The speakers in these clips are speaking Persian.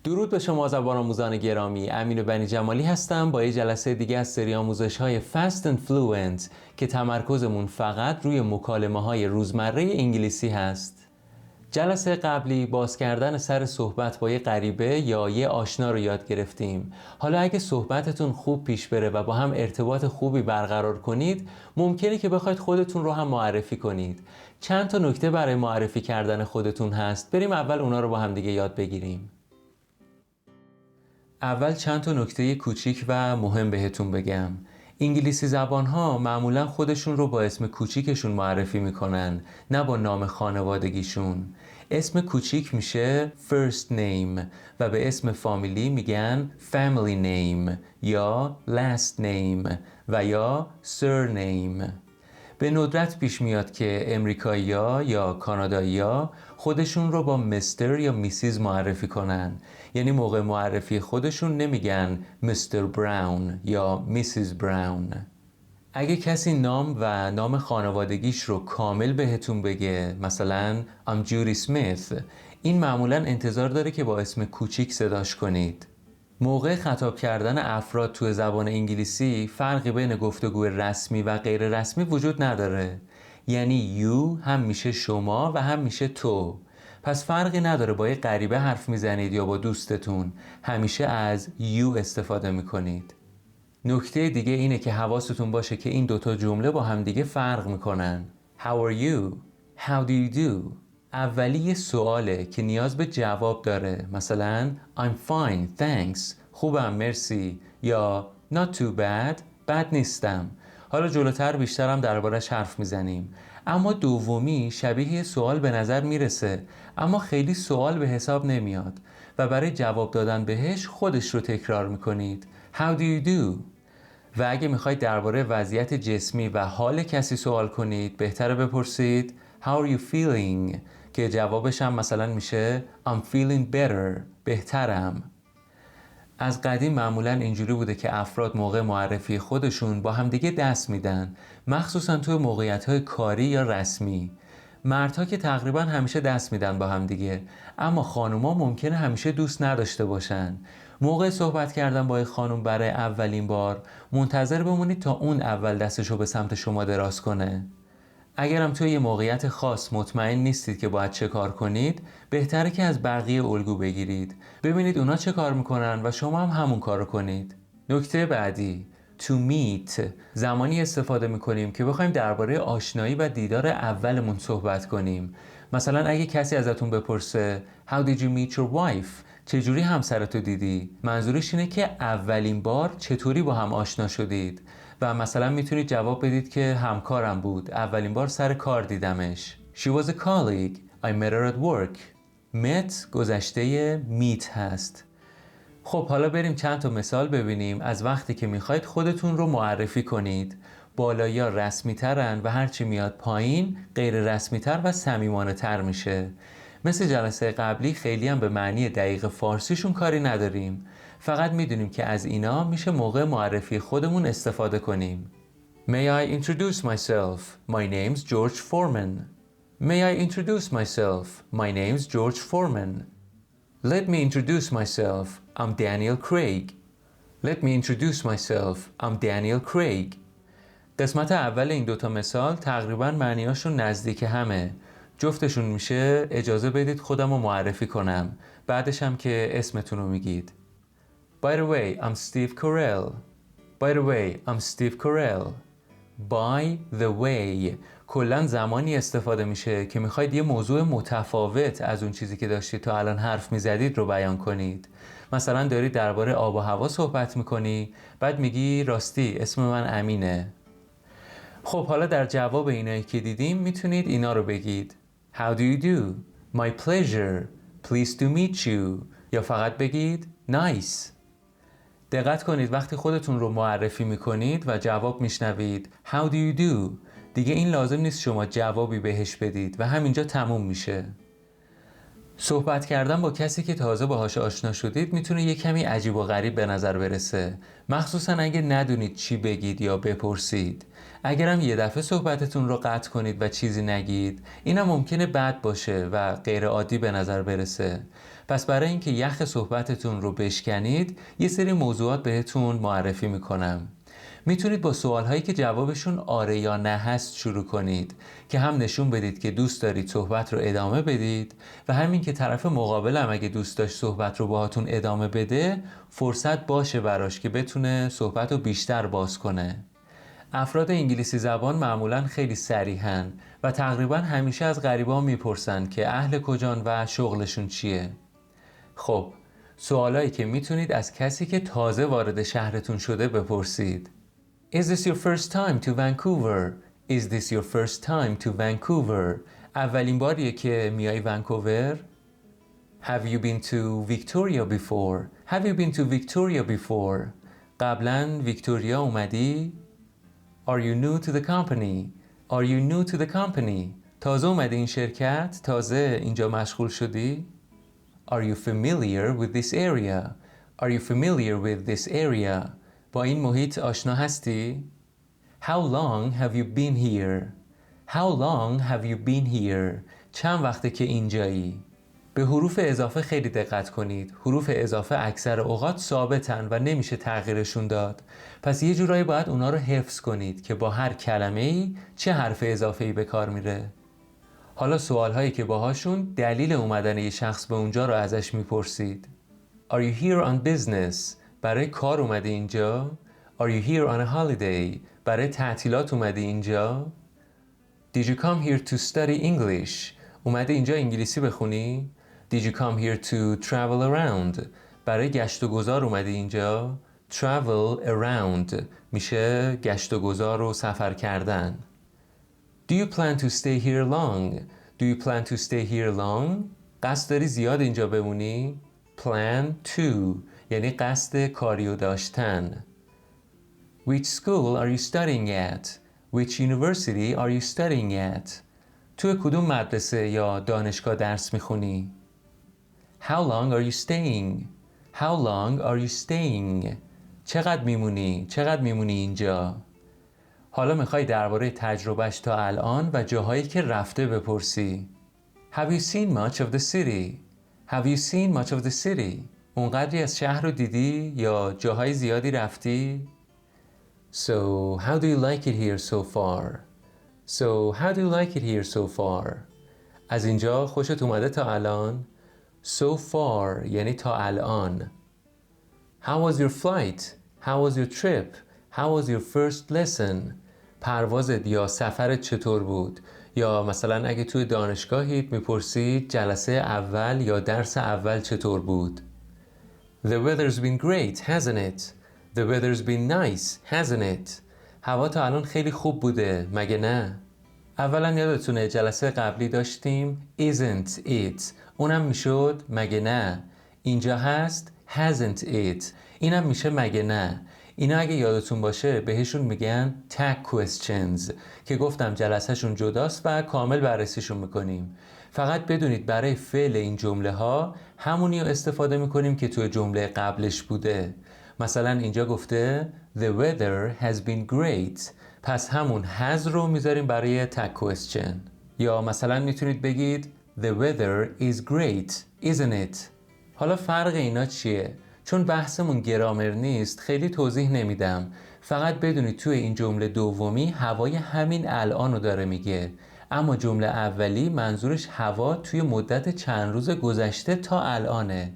درود به شما زبان آموزان گرامی. امین بنی جمالی هستم با یه جلسه دیگه از سری آموزش‌های Fast and Fluent که تمرکزمون فقط روی مکالمه‌های روزمره انگلیسی هست. جلسه قبلی باز کردن سر صحبت با یه غریبه یا یه آشنا رو یاد گرفتیم. حالا اگه صحبتتون خوب پیش بره و با هم ارتباط خوبی برقرار کنید، ممکنه که بخواید خودتون رو هم معرفی کنید. چند تا نکته برای معرفی کردن خودتون هست. بریم اول اونا رو با هم دیگه یاد بگیریم. اول چند تا نکته کوچیک و مهم بهتون بگم. انگلیسی زبان‌ها معمولاً خودشون رو با اسم کوچیکشون معرفی میکنن، نه با نام خانوادگیشون. اسم کوچیک میشه first name و به اسم فامیلی میگن family name یا last name و یا surname. به ندرت پیش میاد که امریکایی‌ها یا کانادایی‌ها خودشون رو با مستر یا میسیز معرفی کنن. یعنی موقع معرفی خودشون نمیگن مستر براون یا میسیز براون. اگه کسی نام و نام خانوادگیش رو کامل بهتون بگه، مثلا I'm Judy Smith، این معمولاً انتظار داره که با اسم کوچیک صداش کنید. موقع خطاب کردن افراد توی زبان انگلیسی فرقی بین گفتگو رسمی و غیر رسمی وجود نداره. یعنی you هم میشه شما و هم میشه تو. پس فرقی نداره با یه غریبه حرف میزنید یا با دوستتون، همیشه از you استفاده میکنید. نکته دیگه اینه که حواستون باشه که این دوتا جمله با هم دیگه فرق میکنن. How are you? How do you do? اولی یه سواله که نیاز به جواب داره. مثلا I'm fine, thanks. خوبم مرسی. یا Not too bad. بد نیستم. حالا جلوتر بیشترم دربارش حرف میزنیم. اما دومی شبیه یه سوال به نظر میرسه، اما خیلی سوال به حساب نمیاد و برای جواب دادن بهش خودش رو تکرار میکنید. How do you do? و اگه میخواید درباره وضعیت جسمی و حال کسی سوال کنید، بهتره بپرسید How are you feeling؟ که جوابش هم مثلا میشه I'm feeling better. بهترم. از قدیم معمولا اینجوری بوده که افراد موقع معرفی خودشون با همدیگه دست میدن، مخصوصا توی موقعیت‌های کاری یا رسمی. مردها که تقریبا همیشه دست میدن با همدیگه، اما خانوما ممکنه همیشه دوست نداشته باشن. موقع صحبت کردن با خانم برای اولین بار منتظر بمونید تا اون اول دستشو به سمت شما دراز کنه. اگرم توی یه موقعیت خاص مطمئن نیستید که باید چه کار کنید، بهتره که از بقیه الگو بگیرید. ببینید اونا چه کار میکنن و شما هم همون کارو کنید. نکته بعدی، to meet، زمانی استفاده میکنیم که بخوایم درباره آشنایی و دیدار اولمون صحبت کنیم. مثلا اگه کسی ازتون بپرسه How did you meet your wife؟ چجوری همسرتو دیدی؟ منظورش اینه که اولین بار چطوری با هم آشنا شدید. و مثلا میتونید جواب بدید که همکارم بود، اولین بار سر کار دیدمش. She was a colleague. I met her at work. met گذشته meet هست. خب حالا بریم چند تا مثال ببینیم از وقتی که میخواید خودتون رو معرفی کنید. بالایی‌ها رسمی ترن و هرچی میاد پایین غیر رسمی تر و صمیمانه تر میشه. مثل جلسه قبلی خیلی هم به معنی دقیق فارسیشون کاری نداریم. فقط میدونیم که از اینا میشه موقع معرفی خودمون استفاده کنیم. May I introduce myself? My name's George Foreman. May I introduce myself? My name's George Foreman. Let me introduce myself. I'm Daniel Craig. Let me introduce myself. I'm Daniel Craig. قسمت اول این دوتا مثال تقریباً معنیاشون نزدیک همه. جفتشون میشه اجازه بدید خودم رو معرفی کنم. بعدش هم که اسمتون رو میگید. By the way, I'm Steve Carell. By the way, I'm Steve Carell. By the way کلاً زمانی استفاده میشه که میخواید یه موضوع متفاوت از اون چیزی که داشتید تا الان حرف میزدید رو بیان کنید. مثلا داری درباره آب و هوا صحبت میکنی، بعد میگی راستی اسم من امینه. خب حالا در جواب اینایی که دیدیم میتونید اینا رو بگید. How do you do? My pleasure. Pleased to meet you. یا فقط بگید nice. دقت کنید وقتی خودتون رو معرفی میکنید و جواب میشنوید How do you do؟ دیگه این لازم نیست شما جوابی بهش بدید و همینجا تموم میشه. صحبت کردن با کسی که تازه باهاش آشنا شدید میتونه یه کمی عجیب و غریب به نظر برسه، مخصوصا اگه ندونید چی بگید یا بپرسید. اگرم یه دفعه صحبتتون رو قطع کنید و چیزی نگید، اینم ممکنه بد باشه و غیر عادی به نظر برسه. پس برای اینکه یخ صحبتتون رو بشکنید، یه سری موضوعات بهتون معرفی میکنم. میتونید با سوالهایی که جوابشون آره یا نه هست شروع کنید که هم نشون بدید که دوست دارید صحبت رو ادامه بدید و همین که طرف مقابلم اگه دوست داشت صحبت رو باهاتون ادامه بده، فرصت باشه براش که بتونه صحبت رو بیشتر باز کنه. افراد انگلیسی زبان معمولاً خیلی صریحن و تقریباً همیشه از غریبا میپرسن که اهل کجان و شغلشون چیه. خب، سوالایی که میتونید از کسی که تازه وارد شهرتون شده بپرسید. Is this your first time to Vancouver? Is this your first time to Vancouver? اولین باریه که میای ونکوور؟ Have you been to Victoria before? Have you been to Victoria before? قبلاً ویکتوریا اومدی؟ Are you new to the company? Are you new to the company? تازه اومدی این شرکت؟ تازه اینجا مشغول شدی؟ Are you familiar with this area? Are you familiar with this area? با این محیط آشنا هستی؟ How long have you been here? How long have you been here? چند وقته که اینجایی؟ به حروف اضافه خیلی دقت کنید. حروف اضافه اکثر اوقات ثابتن و نمیشه تغییرشون داد. پس یه جورایی باید اونا رو حفظ کنید که با هر کلمه‌ای چه حرف اضافه‌ای به کار میره. حالا سوالهایی که باهاشون دلیل اومدن یه شخص به اونجا رو ازش میپرسید. Are you here on business? برای کار اومدی اینجا؟ Are you here on a holiday? برای تعطیلات اومدی اینجا؟ Did you come here to study English? اومدی اینجا انگلیسی بخونی؟ Did you come here to travel around? برای گشت و گذار اومدی اینجا؟ Travel around میشه گشت و گذار و سفر کردن. Do you plan to stay here long? Do you plan to stay here long? قصد داری زیاد اینجا بمونی؟ Plan to یعنی قصد کاری و داشتن. Which school are you studying at? Which university are you studying at? تو کدوم مدرسه یا دانشگاه درس میخونی؟ How long are you staying? How long are you staying? چقدر میمونی اینجا؟ حالا میخوای درباره تجربهش تا الان و جاهایی که رفته بپرسی. Have you seen much of the city? Have you seen much of the city? اونقدری از شهر رو دیدی یا جاهای زیادی رفتی؟ So, how do you like it here so far? So, how do you like it here so far? از اینجا خوشت اومده تا الان؟ So far یعنی تا الان. How was your flight? How was your trip? How was your first lesson? پروازت یا سفرت چطور بود؟ یا مثلا اگه توی دانشگاهیت میپرسید جلسه اول یا درس اول چطور بود؟ The weather's been great, hasn't it? The weather's been nice, hasn't it? هوا تا الان خیلی خوب بوده، مگه نه؟ اولا یادتونه جلسه قبلی داشتیم isn't it. اونم میشد مگه نه. اینجا هست hasn't it. اینم میشه مگه نه. اینا اگه یادتون باشه بهشون میگن tag questions که گفتم جلسهشون جداست و کامل بررسیشون میکنیم. فقط بدونید برای فعل این جمله ها همونی رو استفاده میکنیم که توی جمله قبلش بوده. مثلا اینجا گفته The weather has been great. پس همون has رو میذاریم برای tag question. یا مثلا میتونید بگید The weather is great, isn't it? حالا فرق اینا چیه؟ چون بحثمون گرامر نیست خیلی توضیح نمیدم. فقط بدونید توی این جمله دومی هوای همین الان رو داره میگه. اما جمله اولی منظورش هوا توی مدت چند روز گذشته تا الانه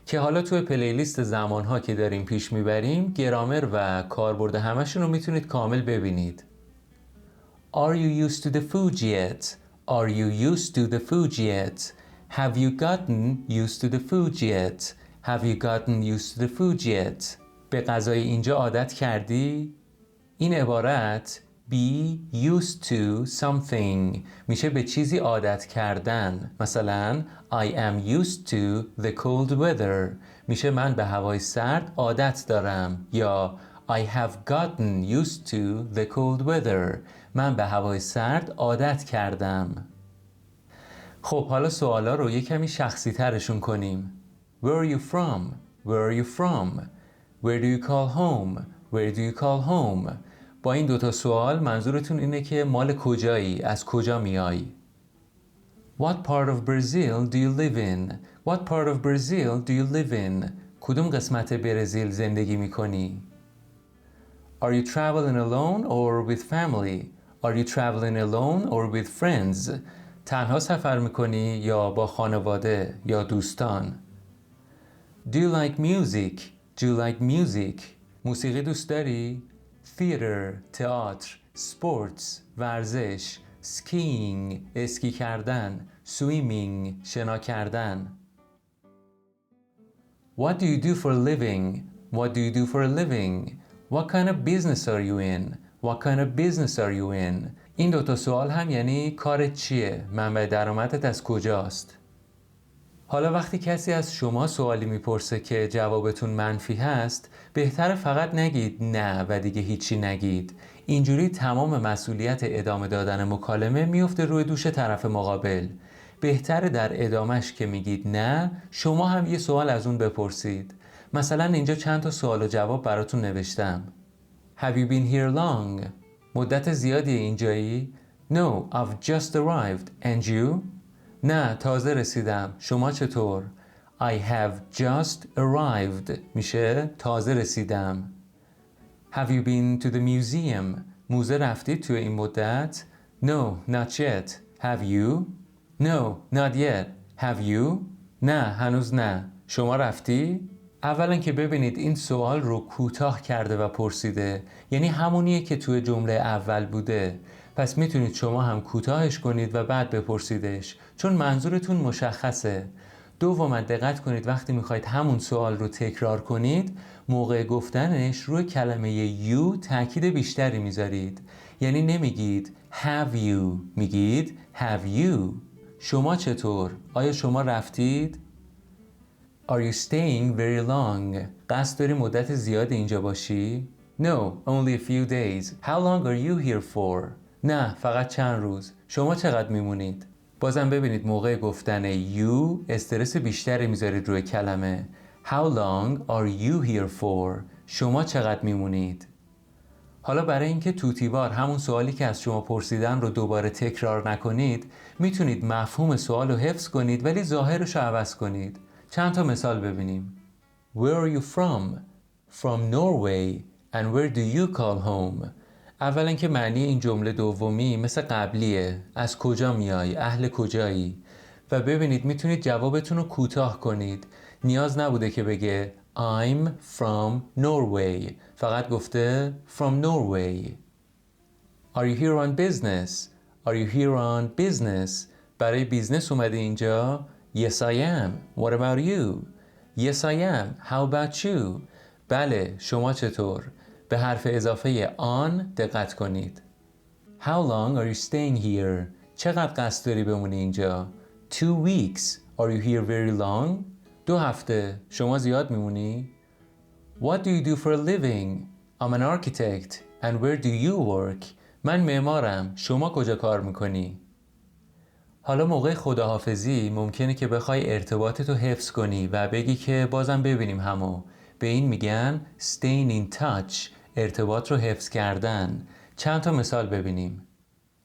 که حالا توی پلیلیست زمانها که داریم پیش میبریم گرامر و کاربرد همشون رو میتونید کامل ببینید. Are you used to the food yet? Are you used to the food yet? Have you gotten used to the food yet? Have you gotten used to the food yet? به غذای اینجا عادت کردی؟ این عبارت be used to something میشه به چیزی عادت کردن. مثلا I am used to the cold weather میشه من به هوای سرد عادت دارم. یا I have gotten used to the cold weather من به هوای سرد عادت کردم. خب حالا سوالا رو یه کمی شخصی ترشون کنیم. Where are you from? Where are you from? Where do you call home? Where do you call home? با این دوتا سوال منظورتون اینه که مال کجایی؟ از کجا میای؟ What part of Brazil do you live in? What part of Brazil do you live in? کدوم قسمت برزیل زندگی میکنی؟ Are you traveling alone or with family? Are you traveling alone or with friends? تنها سفر میکنی یا با خانواده یا دوستان؟ Do you like music? Do you like music? موسیقی دوست داری؟ Theater, تئاتر، sports، ورزش، skiing، اسکی کردن، swimming، شنا کردن. What do you do for a living? What do you do for a living? What kind of business are you in? What kind of business are you in? این دوتا سوال هم یعنی کارت چیه؟ منبع درآمدت از کجاست؟ حالا وقتی کسی از شما سوالی میپرسه که جوابتون منفی هست، بهتره فقط نگید نه و دیگه هیچی نگید. اینجوری تمام مسئولیت ادامه دادن مکالمه میفته روی دوش طرف مقابل. بهتره در ادامش که میگید نه، شما هم یه سوال از اون بپرسید. مثلا اینجا چند تا سوال و جواب براتون نوشتم. Have you been here long? مدت زیادی اینجایی؟ No, I've just arrived. And you? نه، تازه رسیدم. شما چطور؟ I have just arrived. میشه تازه رسیدم. Have you been to the museum? موزه رفتید توی این مدت؟ No, not yet. Have you? No, not yet. Have you? نه، هنوز نه. شما رفتی؟ اولا که ببینید این سوال رو کوتاه کرده و پرسیده، یعنی همونیه که توی جمله اول بوده. پس میتونید شما هم کوتاهش کنید و بعد بپرسیدش، چون منظورتون مشخصه. دوما دقت کنید وقتی میخواید همون سوال رو تکرار کنید، موقع گفتنش روی کلمه you تاکید بیشتری میذارید. یعنی نمیگید have you، میگید have you. شما چطور؟ آیا شما رفتید؟ Are you staying very long? قصد داری مدت زیاد اینجا باشی؟ No, only a few days. How long are you here for? نه، فقط چند روز. شما چقدر میمونید؟ بازم ببینید موقع گفتن you استرس بیشتری میذارید روی کلمه. How long are you here for? شما چقدر میمونید؟ حالا برای اینکه توتیوار همون سوالی که از شما پرسیدن رو دوباره تکرار نکنید، میتونید مفهوم سوال رو حفظ کنید ولی ظاهرش رو عوض کنید. چند تا مثال ببینیم. Where are you from? From Norway. And where do you call home? اولا که معنی این جمله دومی مثل قبلیه. از کجا میای؟ اهل کجایی؟ و ببینید میتونید جوابتون رو کوتاه کنید. نیاز نبوده که بگه I'm from Norway. فقط گفته from Norway. Are you here on business? Are you here on business? برای بیزنس اومدی اینجا؟ Yes I am. What about you? Yes I am. How about you? بله، شما چطور؟ به حرف اضافه on دقت کنید. How long are you staying here? چقدر قصد داری بمونی اینجا؟ 2 weeks. Are you here very long? 2 هفته. شما زیاد میمونی؟ What do you do for a living? I'm an architect. And where do you work? من معمارم. شما کجا کار میکنی؟ حالا موقع خداحافظی ممکنه که بخوای ارتباطتو حفظ کنی و بگی که بازم ببینیم همو. به این میگن staying in touch، ارتباط رو حفظ کردن. چند تا مثال ببینیم.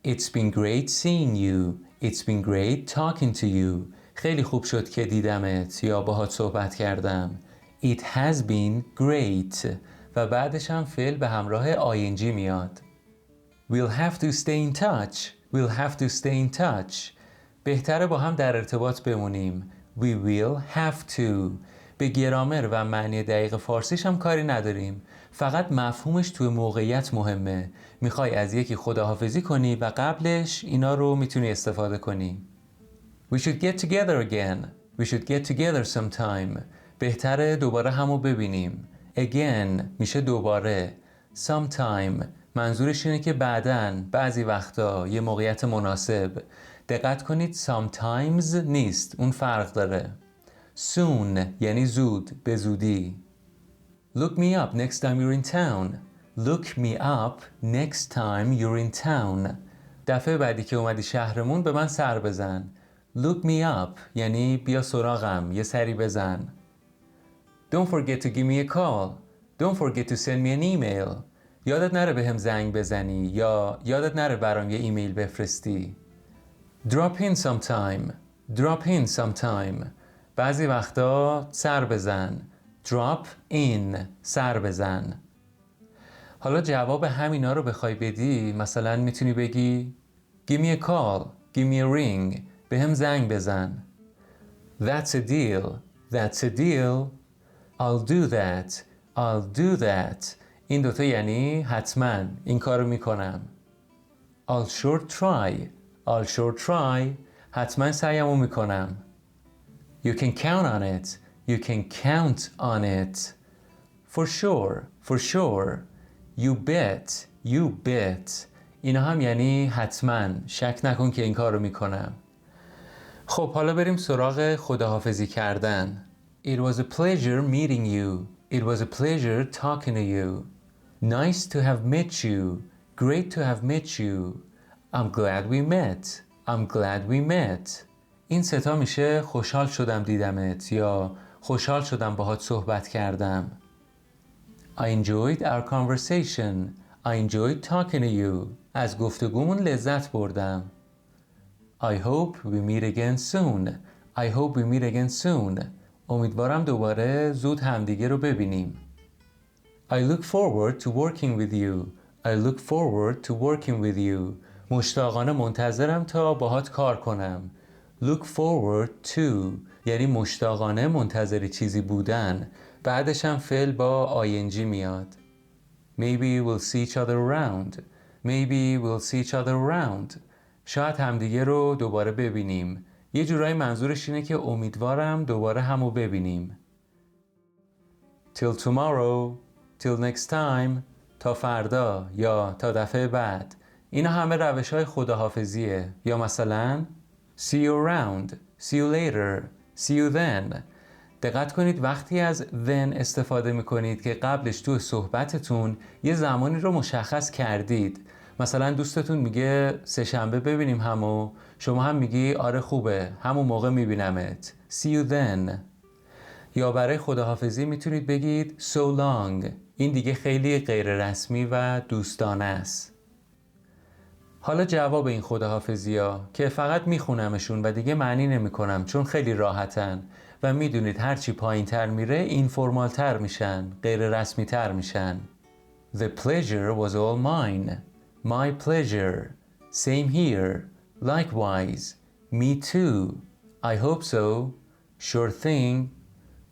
It's been great seeing you. It's been great talking to you. خیلی خوب شد که دیدمت یا باهات صحبت کردم. It has been great. و بعدش هم فعل به همراه ing میاد. We'll have to stay in touch. We'll have to stay in touch. بهتره با هم در ارتباط بمونیم. We will have to. به گرامر و معنی دقیق فارسیش هم کاری نداریم. فقط مفهومش توی موقعیت مهمه. میخوای از یکی خداحافظی کنی و قبلش اینا رو میتونی استفاده کنی. We should get together again. We should get together sometime. بهتره دوباره همو ببینیم. Again میشه دوباره. Sometime منظورش اینه که بعداً، بعضی وقتا، یه موقعیت مناسب. دقت کنید sometimes نیست، اون فرق داره. Soon یعنی زود، به زودی. Look me up next time you're in town. Look me up next time you're in town. دفعه بعدی که اومدی شهرمون به من سر بزن. Look me up یعنی بیا سراغم، یه سری بزن. Don't forget to give me a call. Don't forget to send me an email. یادت نره بهم زنگ بزنی یا یادت نره برام یه ایمیل بفرستی. Drop in sometime. Drop in sometime. بعضی وقتا سر بزن. Drop in. سر بزن. حالا جواب همینا رو بخوای بدی مثلا میتونی بگی Give me a call. Give me a ring. بهم زنگ بزن. That's a deal. That's a deal. I'll do that. I'll do that. این دوتا یعنی حتما این کارو میکنم. I'll sure try. I'll sure try. حتما سعیمو میکنم. You can count on it. You can count on it. For sure. For sure. You bet. You bet. اینا هم یعنی حتما شک نکن که این کارو میکنم. خب حالا بریم سراغ خداحافظی کردن. It was a pleasure meeting you. It was a pleasure talking to you. Nice to have met you. Great to have met you. I'm glad we met. I'm glad we met. این ستا میشه خوشحال شدم دیدمت یا خوشحال شدم باهات صحبت کردم. I enjoyed our conversation. I enjoyed talking to you. از گفتگومون لذت بردم. I hope we meet again soon. I hope we meet again soon. امیدوارم دوباره زود همدیگه رو ببینیم. I look forward to working with you. I look forward to working with you. مشتاقانه منتظرم تا باهات کار کنم. Look forward to یعنی مشتاقانه منتظر چیزی بودن. بعدش هم فعل با ing میاد. Maybe we'll see each other around. Maybe we'll see each other around. شاید همدیگه رو دوباره ببینیم. یه جورایی منظورش اینه که امیدوارم دوباره همو ببینیم. Till tomorrow. Till next time. تا فردا یا تا دفعه بعد. اینا همه روش‌های خداحافظیه. یا مثلا See you around. See you later. See you then. دقت کنید وقتی از then استفاده میکنید که قبلش تو صحبتتون یه زمانی رو مشخص کردید. مثلا دوستتون میگه سه شنبه ببینیم همو، شما هم میگی آره خوبه همون موقع میبینمت. See you then. یا برای خداحافظی میتونید بگید so long. این دیگه خیلی غیر رسمی و دوستانه است. حالا جواب این خداحافظی ها که فقط میخونمشون و دیگه معنی نمیکنم چون خیلی راحتن و میدونید هرچی پایین تر میره این فرمال تر میشن، غیر رسمی تر میشن. The pleasure was all mine. My pleasure. Same here. Likewise. Me too. I hope so. Sure thing.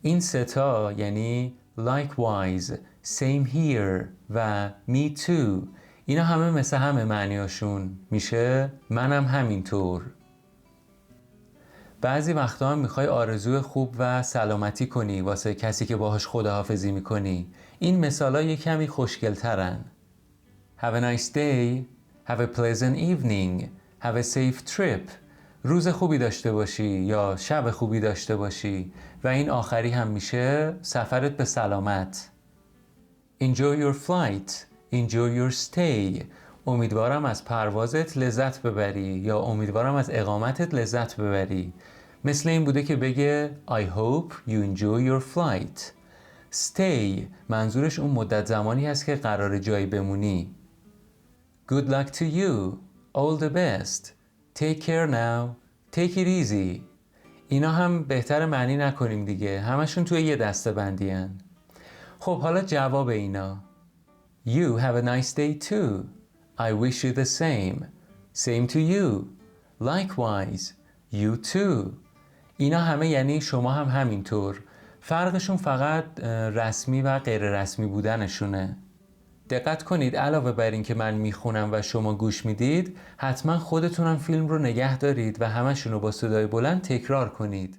این ستا یعنی likewise, same here و me too. اینا همه مثل همه معنیاشون میشه منم همینطور. بعضی وقتا هم میخوای آرزوی خوب و سلامتی کنی واسه کسی که باهاش خداحافظی میکنی. این مثالا یه کمی خوشگل ترن. Have a nice day. Have a pleasant evening. Have a safe trip. روز خوبی داشته باشی یا شب خوبی داشته باشی و این آخری هم میشه سفرت به سلامت. Enjoy your flight. Enjoy your stay. امیدوارم از پروازت لذت ببری یا امیدوارم از اقامتت لذت ببری. مثل این بوده که بگه I hope you enjoy your flight. Stay منظورش اون مدت زمانی هست که قرار جایی بمونی. Good luck to you. All the best. Take care now. Take it easy. اینا هم بهتر معنی نکنیم دیگه. همشون توی یه دسته بندی هن. خب حالا جواب اینا. You have a nice day too. I wish you the same. Same to you. Likewise. You too. اینا همه یعنی شما هم همینطور. فرقشون فقط رسمی و غیر رسمی بودنشونه. دقت کنید علاوه بر این که من میخونم و شما گوش میدید حتما خودتونم فیلم رو نگه دارید و همشون رو با صدای بلند تکرار کنید.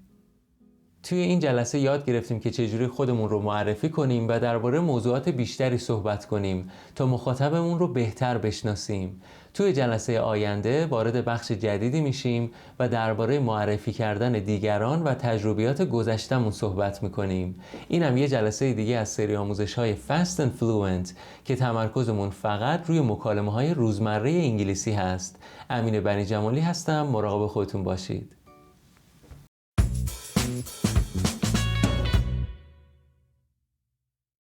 توی این جلسه یاد گرفتیم که چجوری خودمون رو معرفی کنیم و درباره موضوعات بیشتری صحبت کنیم تا مخاطبمون رو بهتر بشناسیم. توی جلسه آینده وارد بخش جدیدی میشیم و درباره معرفی کردن دیگران و تجربیات گذشتمون صحبت میکنیم. اینم یه جلسه دیگه از سری آموزش‌های Fast and Fluent که تمرکزمون فقط روی مکالمه‌های روزمره انگلیسی هست. امین بنی جمالی هستم. مراقب خودتون باشید.